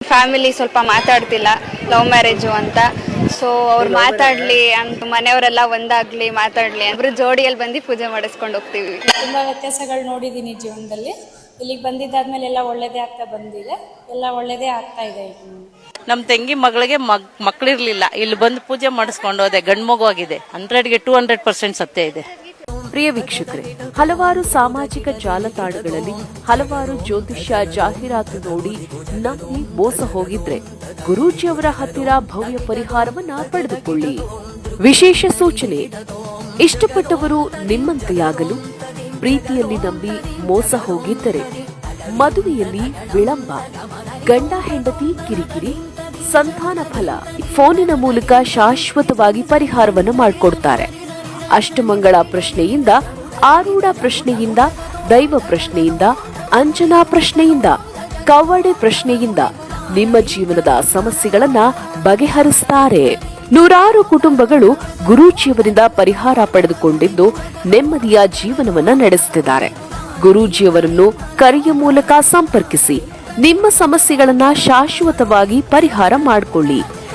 Family ಸ್ವಲ್ಪ ಮಾತಾಡ್ತಿಲ್ಲ, love marriage ಅಂತ. ಸೊ ಅವ್ರು ಮಾತಾಡ್ಲಿ ಅಂತ ಮನೆಯವರೆಲ್ಲ ಒಂದಾಗ್ಲಿ, ಮಾತಾಡ್ಲಿ ಅಂದ್ರೆ ಜೋಡಿಯಲ್ಲಿ ಬಂದು ಪೂಜೆ ಮಾಡಿಸ್ಕೊಂಡು ಹೋಗ್ತೀವಿ. ತುಂಬ ವ್ಯತ್ಯಾಸಗಳು ನೋಡಿದ್ದೀನಿ ಜೀವನದಲ್ಲಿ. ಇಲ್ಲಿಗೆ ಬಂದಿದ್ದಾದ್ಮೇಲೆ ಎಲ್ಲ ಒಳ್ಳೇದೇ ಆಗ್ತಾ ಬಂದಿದೆ, ಎಲ್ಲ ಒಳ್ಳೇದೇ ಆಗ್ತಾ ಇದೆ. ನಮ್ಮ ತಂಗಿ ಮಗಳಿಗೆ ಮಕ್ಕಳಿರ್ಲಿಲ್ಲ, ಇಲ್ಲಿ ಬಂದು ಪೂಜೆ ಮಾಡಿಸ್ಕೊಂಡು ಹೋದೆ, ಗಂಡು ಮಗು ಆಗಿದೆ. 100ಗೆ 200% ಸತ್ಯ ಇದೆ. ಪ್ರಿಯ ವೀಕ್ಷಕರೇ, ಹಲವಾರು ಸಾಮಾಜಿಕ ಜಾಲತಾಣಗಳಲ್ಲಿ ಹಲವಾರು ಜ್ಯೋತಿಷ್ಯ ಜಾಹೀರಾತು ನೋಡಿ ನಂಬಿ ಮೋಸ ಹೋಗಿದ್ರೆ ಗುರೂಜಿಯವರ ಹತ್ತಿರ ಭವ್ಯ ಪರಿಹಾರವನ್ನ ಪಡೆದುಕೊಳ್ಳಿ. ವಿಶೇಷ ಸೂಚನೆ: ಇಷ್ಟಪಟ್ಟವರು ನಿಮ್ಮಂತೆಯಾಗಲು ಪ್ರೀತಿಯಲ್ಲಿ ನಂಬಿ ಮೋಸ ಹೋಗಿದ್ದರೆ, ಮದುವೆಯಲ್ಲಿ ವಿಳಂಬ, ಗಂಡ ಹೆಂಡತಿ ಕಿರಿಕಿರಿ, ಸಂತಾನ ಫಲ, ಫೋನಿನ ಮೂಲಕ ಶಾಶ್ವತವಾಗಿ ಪರಿಹಾರವನ್ನು ಮಾಡಿಕೊಡ್ತಾರೆ. ಅಷ್ಟಮಂಗಳ ಪ್ರಶ್ನೆಯಿಂದ, ಆರೂಢ ಪ್ರಶ್ನೆಯಿಂದ, ದೈವ ಪ್ರಶ್ನೆಯಿಂದ, ಅಂಜನಾ ಪ್ರಶ್ನೆಯಿಂದ, ಕವಡೆ ಪ್ರಶ್ನೆಯಿಂದ ನಿಮ್ಮ ಜೀವನದ ಸಮಸ್ಯೆಗಳನ್ನ ಬಗೆಹರಿಸುತ್ತಾರೆ. ನೂರಾರು ಕುಟುಂಬಗಳು ಗುರೂಜಿಯವರಿಂದ ಪರಿಹಾರ ಪಡೆದುಕೊಂಡಿದ್ದು ನೆಮ್ಮದಿಯ ಜೀವನವನ್ನ ನಡೆಸುತ್ತಿದ್ದಾರೆ. ಗುರೂಜಿಯವರನ್ನು ಕರೆಯ ಮೂಲಕ ಸಂಪರ್ಕಿಸಿ ನಿಮ್ಮ ಸಮಸ್ಯೆಗಳನ್ನ ಶಾಶ್ವತವಾಗಿ ಪರಿಹಾರ ಮಾಡಿಕೊಳ್ಳಿ.